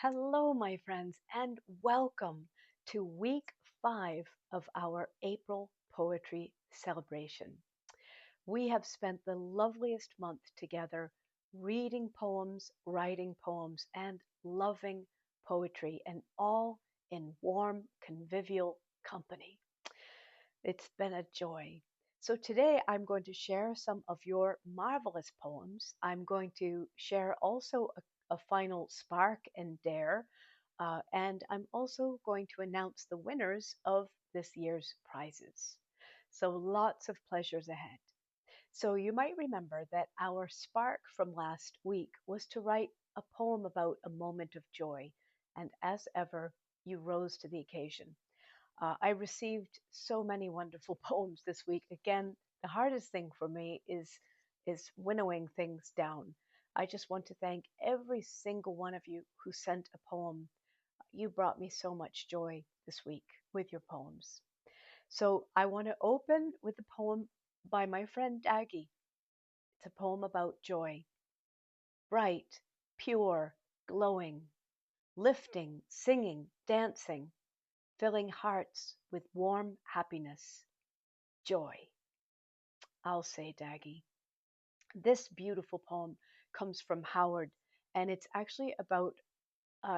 Hello, my friends, and welcome to week 5 of our April Poetry Celebration. We have spent the loveliest month together reading poems, writing poems, and loving poetry, and all in warm, convivial company. It's been a joy. So today I'm going to share some of your marvelous poems. I'm going to share also a final spark and dare, and I'm also going to announce the winners of this year's prizes. So lots of pleasures ahead. So you might remember that our spark from last week was to write a poem about a moment of joy, and as ever, you rose to the occasion. I received so many wonderful poems this week. Again, the hardest thing for me is winnowing things down. I just want to thank every single one of you who sent a poem. You brought me so much joy this week with your poems. So I want to open with a poem by my friend Daggy. It's a poem about joy. Bright, pure, glowing, lifting, singing, dancing, filling hearts with warm happiness, joy. I'll say, Daggy. This beautiful poem comes from Howard, and it's actually about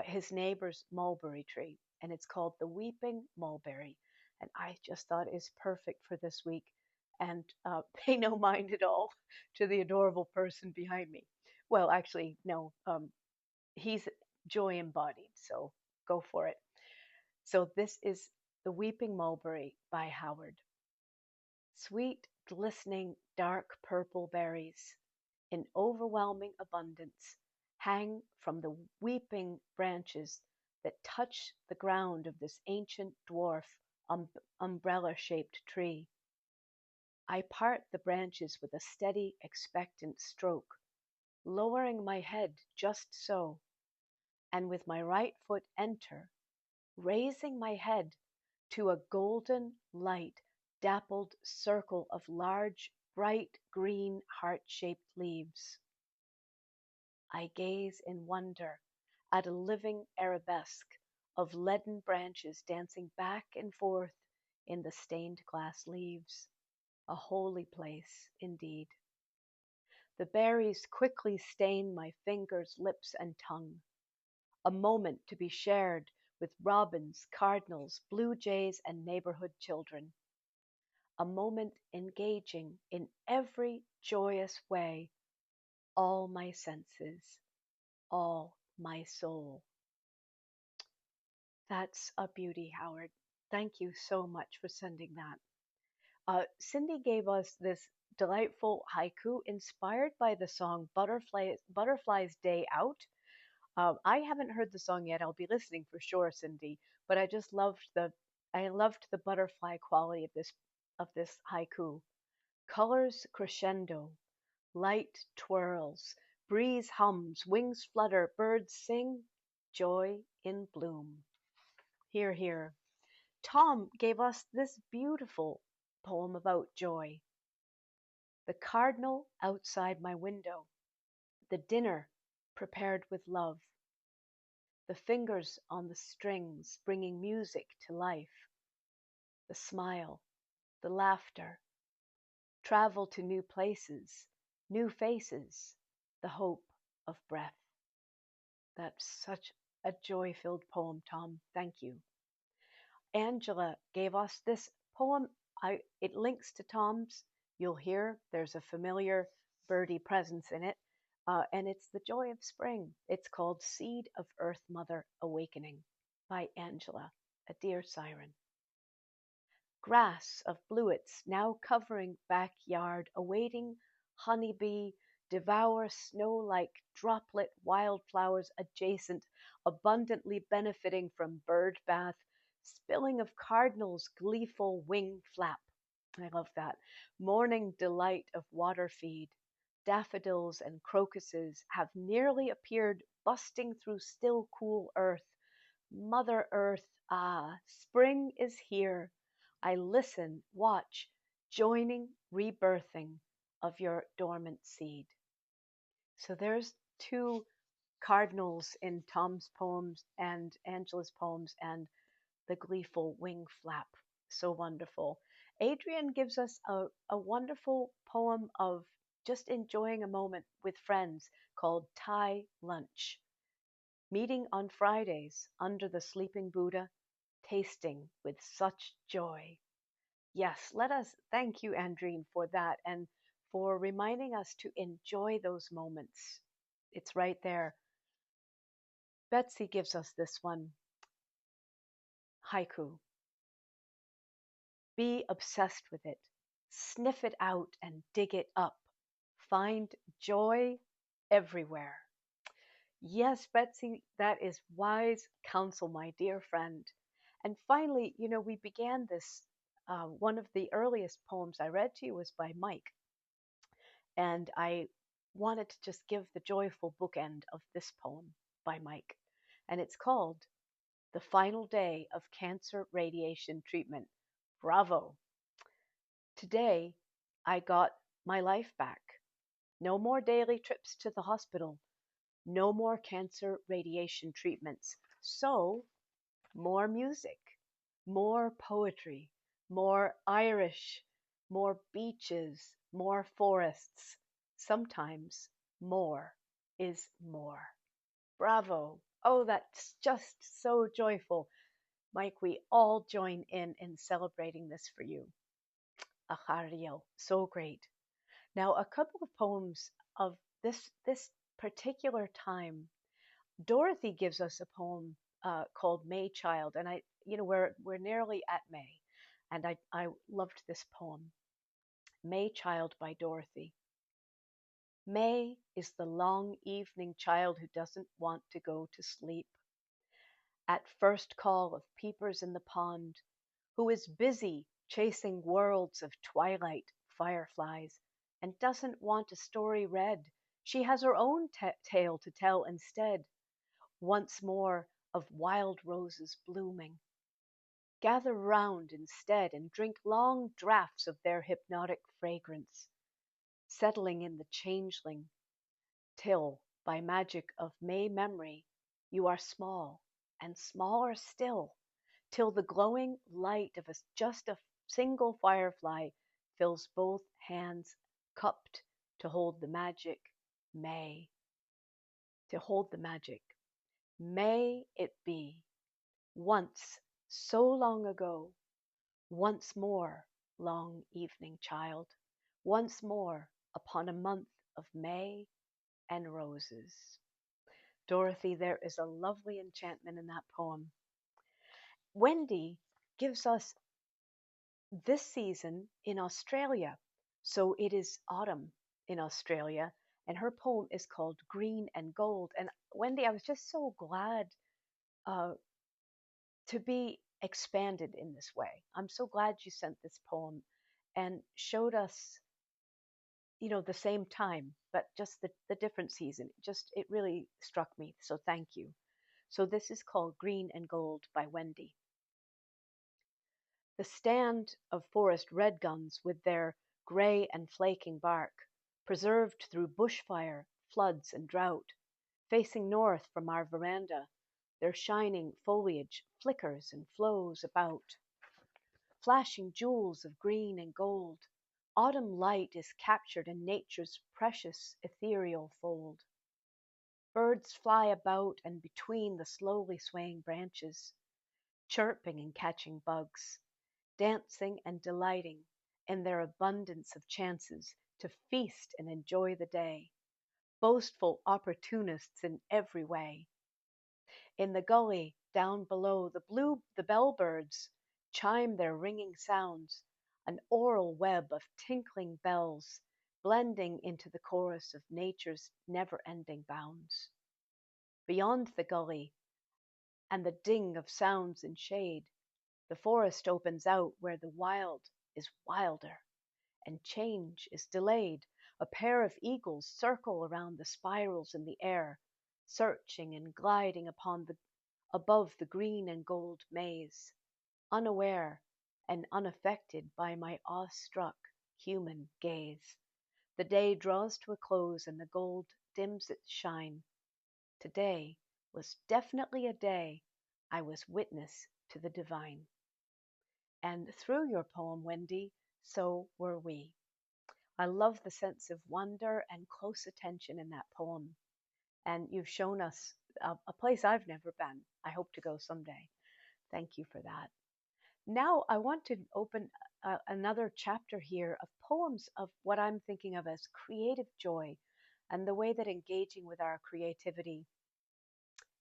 his neighbor's mulberry tree, and it's called The Weeping Mulberry. And I just thought is perfect for this week, and pay no mind at all to the adorable person behind me. Well, actually, no, he's joy embodied, so go for it. So this is The Weeping Mulberry by Howard. Sweet, glistening, dark purple berries, in overwhelming abundance, hang from the weeping branches that touch the ground of this ancient dwarf umbrella-shaped tree. I part the branches with a steady, expectant stroke, lowering my head just so, and with my right foot enter, raising my head to a golden light dappled circle of large, bright green heart-shaped leaves. I gaze in wonder at a living arabesque of leaden branches dancing back and forth in the stained glass leaves. A holy place, indeed. The berries quickly stain my fingers, lips, and tongue. A moment to be shared with robins, cardinals, blue jays, and neighborhood children. A moment engaging in every joyous way all my senses, all my soul. That's a beauty, Howard. Thank you so much for sending that. Cindy gave us this delightful haiku inspired by the song Butterfly's Day Out. I haven't heard the song yet. I'll be listening for sure, Cindy. But I loved the butterfly quality of this haiku. Colors crescendo, light twirls, breeze hums, wings flutter, birds sing, joy in bloom. Hear, hear. Tom gave us this beautiful poem about joy. The cardinal outside my window, the dinner prepared with love, the fingers on the strings bringing music to life, the smile, the laughter, travel to new places, new faces, the hope of breath. That's such a joy-filled poem, Tom. Thank you. Angela gave us this poem. It links to Tom's. You'll hear there's a familiar birdie presence in it, and it's the joy of spring. It's called Seed of Earth Mother Awakening by Angela, a dear siren. Grass of bluets now covering backyard, awaiting honeybee, devour snow-like droplet wildflowers adjacent, abundantly benefiting from bird bath, spilling of cardinals' gleeful wing flap. I love that. Morning delight of water feed. Daffodils and crocuses have nearly appeared busting through still cool earth. Mother Earth, ah, spring is here. I listen, watch, joining, rebirthing of your dormant seed. So there's two cardinals in Tom's poems and Angela's poems, and the gleeful wing flap. So wonderful. Adrian gives us a wonderful poem of just enjoying a moment with friends called Thai Lunch. Meeting on Fridays under the sleeping Buddha, tasting with such joy. Yes, let us thank you, Andrine, for that and for reminding us to enjoy those moments. It's right there. Betsy gives us this one haiku. Be obsessed with it. Sniff it out and dig it up. Find joy everywhere. Yes, Betsy, that is wise counsel, my dear friend. And finally, we began this. One of the earliest poems I read to you was by Mike. And I wanted to just give the joyful bookend of this poem by Mike. And it's called The Final Day of Cancer Radiation Treatment. Bravo! Today, I got my life back. No more daily trips to the hospital. No more cancer radiation treatments. So, more music, more poetry, more Irish, more beaches, more forests. Sometimes more is more. Bravo. Oh, that's just so joyful. Mike, we all join in celebrating this for you. Achario, so great. Now, a couple of poems of this particular time. Dorothy gives us a poem called May Child, and we're nearly at May, and I loved this poem, May Child by Dorothy. May is the long evening child who doesn't want to go to sleep. At first call of peepers in the pond, who is busy chasing worlds of twilight fireflies and doesn't want a story read. She has her own tale to tell instead, once more of wild roses blooming. Gather round instead and drink long draughts of their hypnotic fragrance, settling in the changeling, till, by magic of May memory, you are small and smaller still, till the glowing light of just a single firefly fills both hands cupped to hold the magic. May. To hold the magic. May it be. Once, so long ago, once more, long evening child, once more upon a month of May and roses. Dorothy, there is a lovely enchantment in that poem. Wendy gives us this season in Australia. So it is autumn in Australia, and her poem is called Green and Gold. And Wendy, I was just so glad uh, to be expanded in this way. I'm so glad you sent this poem and showed us, the same time, but just the different season. Just, it really struck me. So thank you. So this is called Green and Gold by Wendy. The stand of forest red guns with their gray and flaking bark, preserved through bushfire, floods, and drought, facing north from our veranda, their shining foliage flickers and flows about. Flashing jewels of green and gold, autumn light is captured in nature's precious ethereal fold. Birds fly about and between the slowly swaying branches, chirping and catching bugs, dancing and delighting in their abundance of chances to feast and enjoy the day, boastful opportunists in every way. In the gully down below, the bellbirds chime their ringing sounds, an aural web of tinkling bells blending into the chorus of nature's never-ending bounds. Beyond the gully and the ding of sounds in shade, the forest opens out where the wild is wilder and change is delayed. A pair of eagles circle around the spirals in the air, searching and gliding above the green and gold maze, unaware and unaffected by my awestruck human gaze. The day draws to a close and the gold dims its shine. Today was definitely a day I was witness to the divine. And through your poem, Wendy, so were we. I love the sense of wonder and close attention in that poem. And you've shown us a place I've never been. I hope to go someday. Thank you for that. Now I want to open another chapter here of poems of what I'm thinking of as creative joy and the way that engaging with our creativity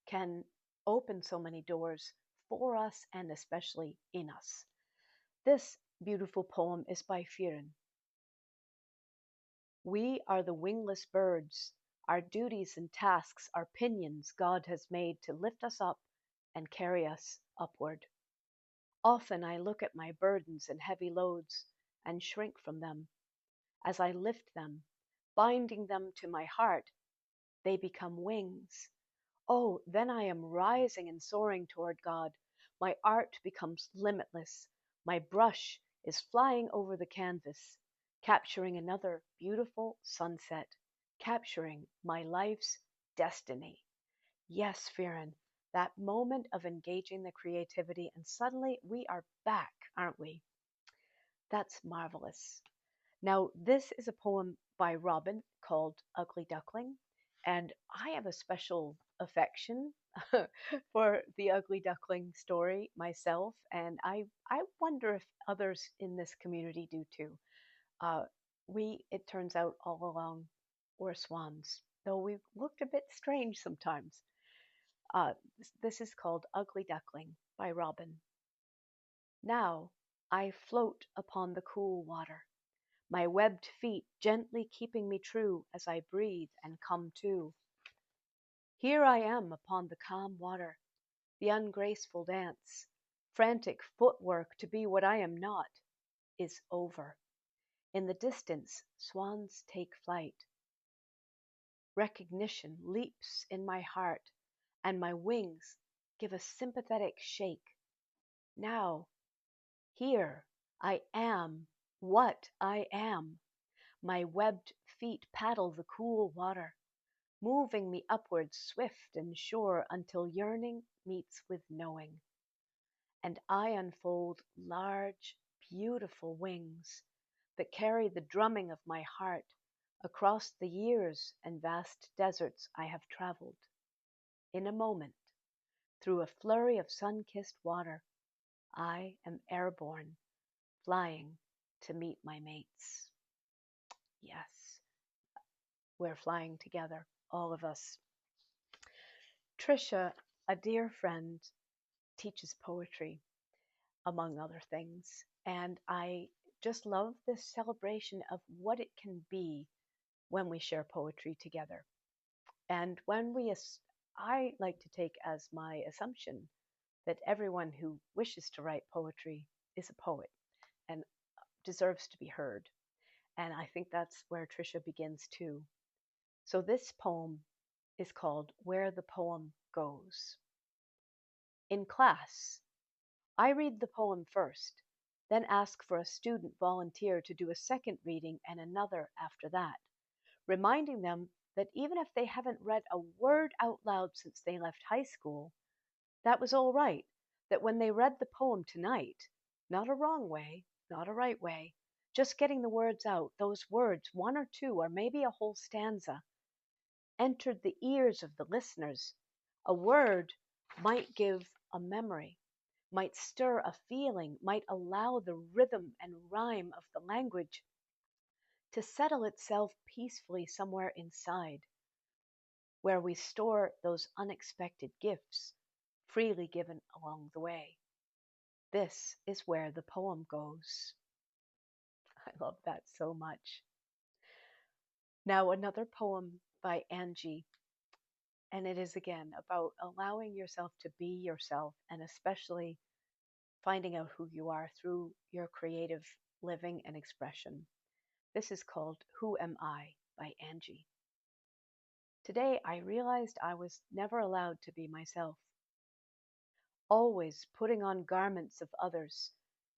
can open so many doors for us and especially in us. This beautiful poem is by Firen. We are the wingless birds. Our duties and tasks are pinions God has made to lift us up and carry us upward. Often I look at my burdens and heavy loads and shrink from them. As I lift them, binding them to my heart, they become wings. Oh, then I am rising and soaring toward God. My art becomes limitless. My brush is flying over the canvas, capturing another beautiful sunset, capturing my life's destiny. Yes, Firen, that moment of engaging the creativity, and suddenly we are back, aren't we? That's marvelous. Now, this is a poem by Robin called Ugly Duckling, and I have a special affection for the Ugly Duckling story myself, and I wonder if others in this community do too. Uh, it turns out, all along were swans, though we looked a bit strange sometimes. This is called Ugly Duckling by Robin. Now I float upon the cool water, my webbed feet gently keeping me true as I breathe and come to. Here I am upon the calm water, the ungraceful dance, frantic footwork to be what I am not, is over. In the distance, swans take flight. Recognition leaps in my heart, and my wings give a sympathetic shake. Now, here I am what I am. My webbed feet paddle the cool water, moving me upwards swift and sure until yearning meets with knowing. And I unfold large, beautiful wings that carry the drumming of my heart across the years and vast deserts I have traveled. In a moment, through a flurry of sun-kissed water, I am airborne, flying to meet my mates. Yes, we're flying together, all of us. Trisha, a dear friend, teaches poetry, among other things, and I just love this celebration of what it can be when we share poetry together. And I like to take as my assumption that everyone who wishes to write poetry is a poet and deserves to be heard. And I think that's where Trisha begins too. So this poem is called Where the Poem Goes. In class, I read the poem first, then ask for a student volunteer to do a second reading and another after that, reminding them that even if they haven't read a word out loud since they left high school, that was all right, that when they read the poem tonight, not a wrong way, not a right way, just getting the words out, those words, one or two, or maybe a whole stanza, entered the ears of the listeners. A word might give a memory, might stir a feeling, might allow the rhythm and rhyme of the language to settle itself peacefully somewhere inside, where we store those unexpected gifts freely given along the way. This is where the poem goes. I love that so much. Now, another poem by Angie, and it is again about allowing yourself to be yourself and especially finding out who you are through your creative living and expression. This is called Who Am I by Angie. Today I realized I was never allowed to be myself, always putting on garments of others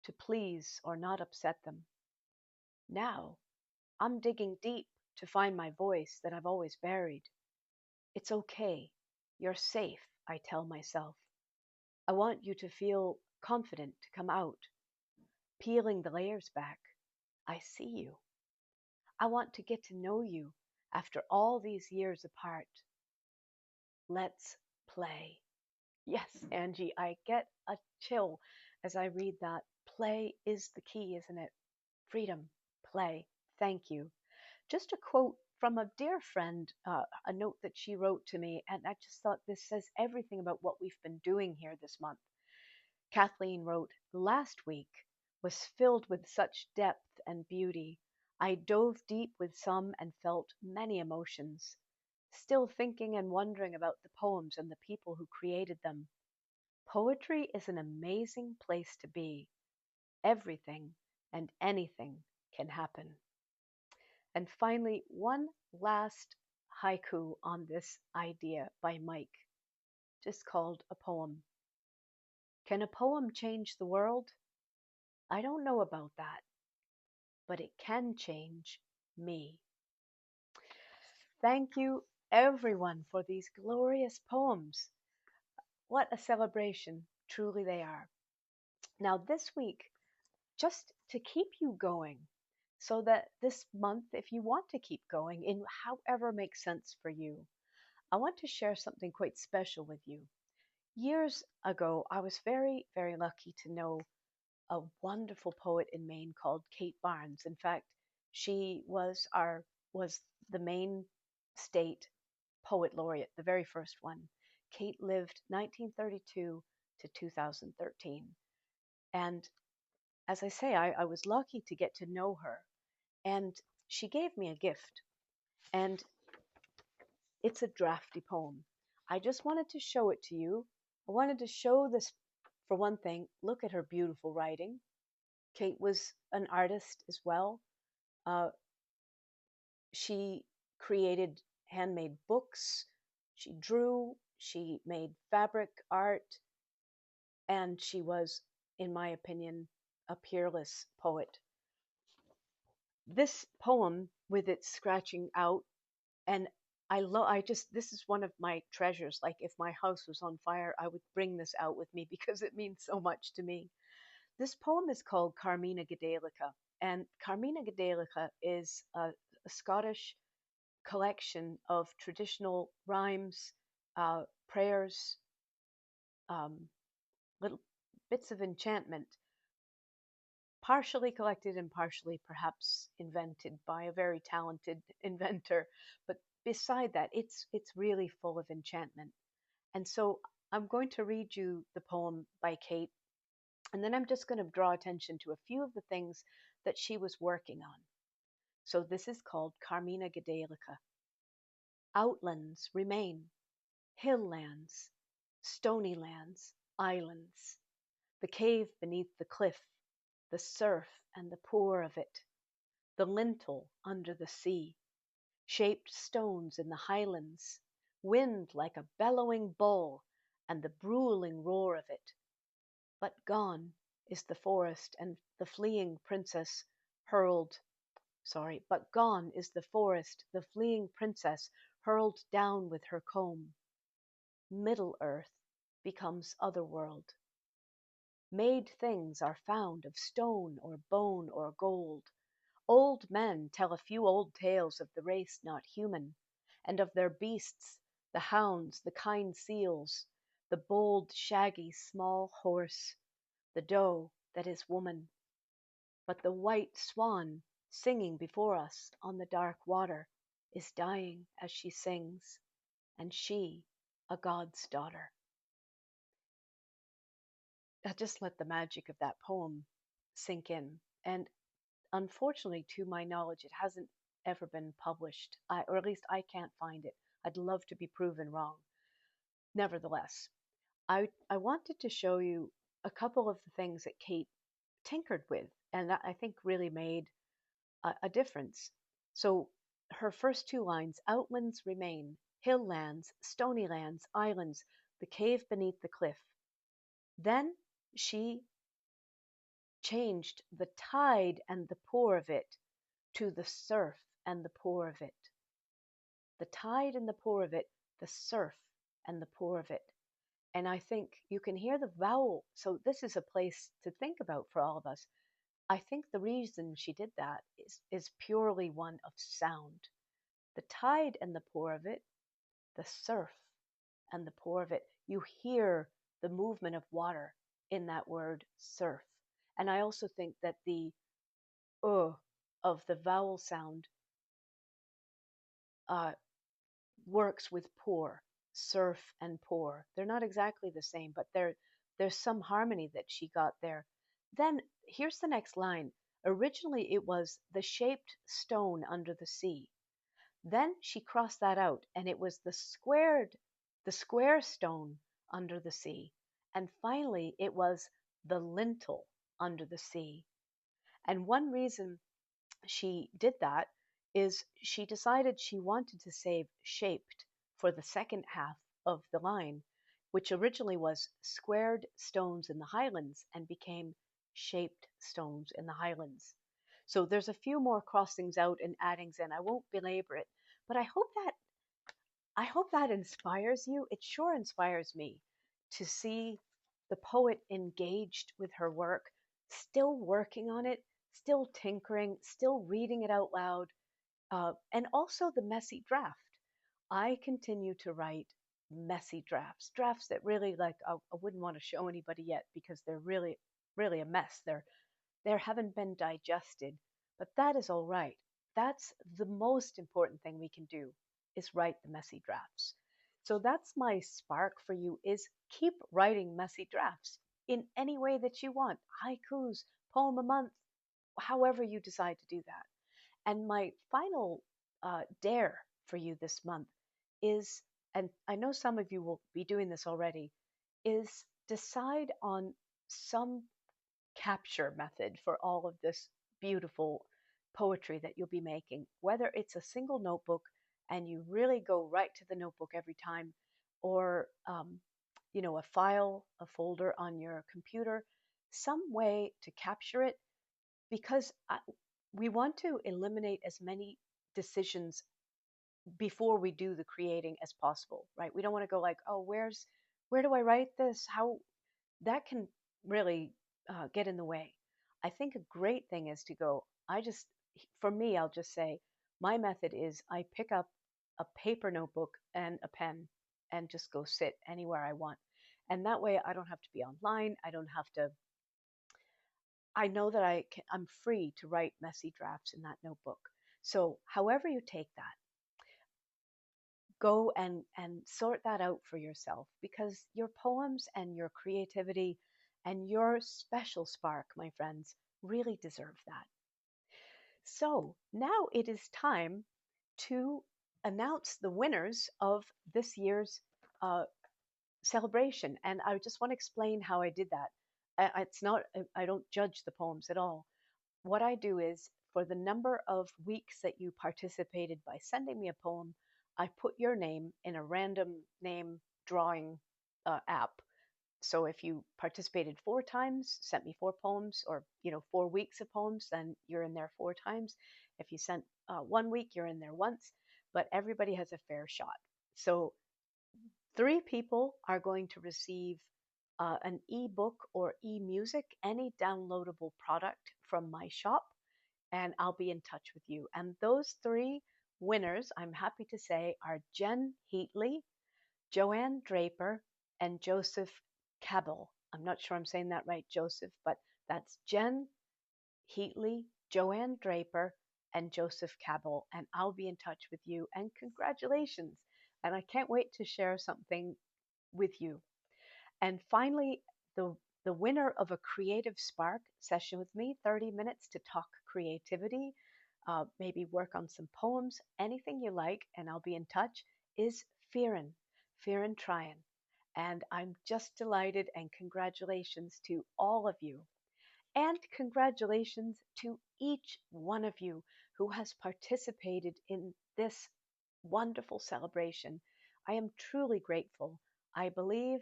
to please or not upset them. Now I'm digging deep to find my voice that I've always buried. It's okay. You're safe, I tell myself. I want you to feel confident to come out. Peeling the layers back, I see you. I want to get to know you after all these years apart. Let's play. Yes, Angie, I get a chill as I read that. Play is the key, isn't it? Freedom, play. Thank you. Just a quote from a dear friend, a note that she wrote to me, and I just thought this says everything about what we've been doing here this month. Kathleen wrote, "Last week was filled with such depth and beauty. I dove deep with some and felt many emotions. Still thinking and wondering about the poems and the people who created them. Poetry is an amazing place to be. Everything and anything can happen." And finally, one last haiku on this idea by Mike, just called a poem. Can a poem change the world? I don't know about that, but it can change me. Thank you, everyone, for these glorious poems. What a celebration, truly they are. Now, this week, just to keep you going, so that this month, if you want to keep going in however makes sense for you, I want to share something quite special with you. Years ago, I was very, very lucky to know a wonderful poet in Maine called Kate Barnes. In fact, she was the Maine State Poet Laureate, the very first one. Kate lived 1932 to 2013. And as I say, I was lucky to get to know her. And she gave me a gift. And it's a drafty poem. I just wanted to show it to you. I wanted to show this, for one thing, look at her beautiful writing. Kate was an artist as well. Uh, she created handmade books, she drew, she made fabric art, and she was, in my opinion, a peerless poet. This poem, with its scratching out, and this is one of my treasures. Like if my house was on fire, I would bring this out with me because it means so much to me. This poem is called Carmina Gaelica, and Carmina Gaelica is a Scottish collection of traditional rhymes, prayers, um, little bits of enchantment, partially collected and partially perhaps invented by a very talented inventor. But beside that, it's really full of enchantment. And so I'm going to read you the poem by Kate, and then I'm just going to draw attention to a few of the things that she was working on. So this is called Carmina Gaelica. Outlands remain, hill lands, stony lands, islands, the cave beneath the cliff, the surf and the pour of it, the lintel under the sea, shaped stones in the highlands, wind like a bellowing bull, and the brawling roar of it. But gone is the forest and the fleeing princess but gone is the forest, the fleeing princess hurled down with her comb. Middle earth becomes otherworld. Made things are found of stone or bone or gold. Old men tell a few old tales of the race not human, and of their beasts, the hounds, the kind seals, the bold, shaggy, small horse, the doe that is woman. But the white swan, singing before us on the dark water, is dying as she sings, and she, a god's daughter. I just let the magic of that poem sink in. And unfortunately, to my knowledge, it hasn't ever been published, or at least I can't find it. I'd love to be proven wrong. Nevertheless, I wanted to show you a couple of the things that Kate tinkered with, and that I think really made a difference. So her first two lines, outlands remain, hill lands, stony lands, islands, the cave beneath the cliff. Then she changed the tide and the pour of it to the surf and the pour of it. The tide and the pour of it, the surf and the pour of it. And I think you can hear the vowel. So this is a place to think about for all of us. I think the reason she did that is purely one of sound. The tide and the pour of it, the surf and the pour of it. You hear the movement of water in that word surf. And I also think that the of the vowel sound uh, works with pour, surf and pour. They're not exactly the same, but there's some harmony that she got there. Then here's the next line. Originally it was the shaped stone under the sea. Then she crossed that out and it was the square stone under the sea. And finally it was the lintel under the sea. And one reason she did that is she decided she wanted to save shaped for the second half of the line, which originally was squared stones in the highlands and became shaped stones in the highlands. So there's a few more crossings out and addings in. I won't belabor it, but I hope that inspires you. It sure inspires me to see the poet engaged with her work, still working on it, still tinkering, still reading it out loud, and also the messy draft. I continue to write messy drafts that really like I wouldn't want to show anybody yet because they're really, really a mess. They haven't been digested, but that is all right. That's the most important thing we can do is write the messy drafts. So that's my spark for you is keep writing messy drafts in any way that you want. Haikus, poem a month, however you decide to do that. And my final dare for you this month is, and I know some of you will be doing this already, is decide on some capture method for all of this beautiful poetry that you'll be making, whether it's a single notebook and you really go right to the notebook every time, or a file, a folder on your computer, some way to capture it, because we want to eliminate as many decisions before we do the creating as possible, right? We don't want to go like, oh, where do I write this? How that can really get in the way. I think a great thing is to go, for me, I'll just say my method is I pick up a paper notebook and a pen and just go sit anywhere I want. And that way I don't have to be online. I know that I'm free to write messy drafts in that notebook. So however you take that, go and sort that out for yourself because your poems and your creativity and your special spark, my friends, really deserve that. So now it is time to announce the winners of this year's uh, celebration. And I just want to explain how I did that. It's not, I don't judge the poems at all. What I do is for the number of weeks that you participated by sending me a poem, I put your name in a random name drawing app. So if you participated 4 times, sent me 4 poems, or 4 weeks of poems, then you're in there 4 times. If you sent 1 week, you're in there once. But everybody has a fair shot. So 3 people are going to receive an ebook or e-music, any downloadable product from my shop, and I'll be in touch with you. And those 3 winners, I'm happy to say, are Jen Heatley, Joanne Draper, and Joseph Cabell. I'm not sure I'm saying that right, Joseph, but that's Jen Heatley, Joanne Draper, and Joseph Cabell. And I'll be in touch with you. And congratulations. And I can't wait to share something with you. And finally, the winner of a Creative Spark session with me, 30 minutes to talk creativity, maybe work on some poems, anything you like, and I'll be in touch, is Fearin Tryon. And I'm just delighted, and congratulations to all of you. And congratulations to each one of you who has participated in this wonderful celebration. I am truly grateful. I believe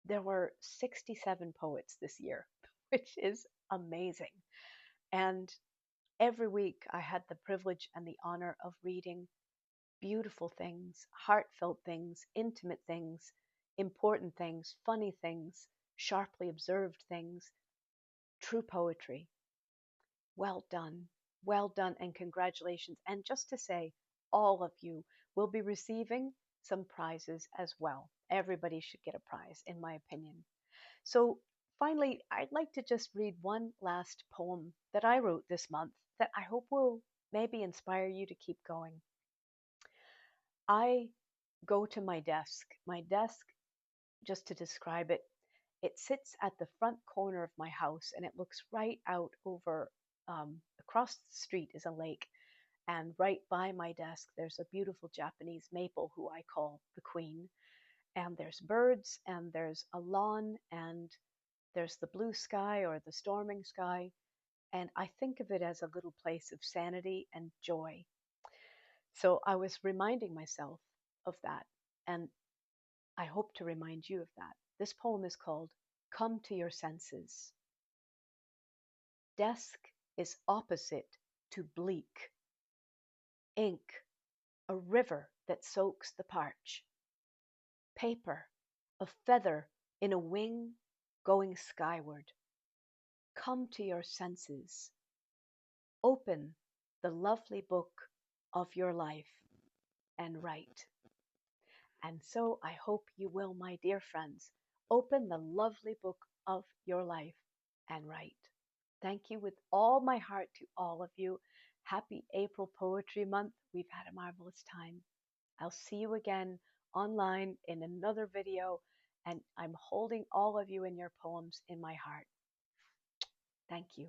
there were 67 poets this year, which is amazing. And every week I had the privilege and the honor of reading beautiful things, heartfelt things, intimate things, important things, funny things, sharply observed things, true poetry. Well done. Well done, and congratulations. And just to say, all of you will be receiving some prizes as well. Everybody should get a prize, in my opinion. So, finally, I'd like to just read one last poem that I wrote this month that I hope will maybe inspire you to keep going. I go to my desk. My desk, just to describe it, it sits at the front corner of my house and it looks right out over, across the street is a lake. And right by my desk, there's a beautiful Japanese maple who I call the queen. And there's birds, and there's a lawn, and there's the blue sky or the storming sky. And I think of it as a little place of sanity and joy. So I was reminding myself of that. And I hope to remind you of that. This poem is called Come to Your Senses. Desk is opposite to bleak. Ink, a river that soaks the parch. Paper, a feather in a wing going skyward. Come to your senses. Open the lovely book of your life and write. And so I hope you will, my dear friends, open the lovely book of your life and write. Thank you with all my heart to all of you. Happy April Poetry Month. We've had a marvelous time. I'll see you again online in another video, and I'm holding all of you and your poems in my heart. Thank you.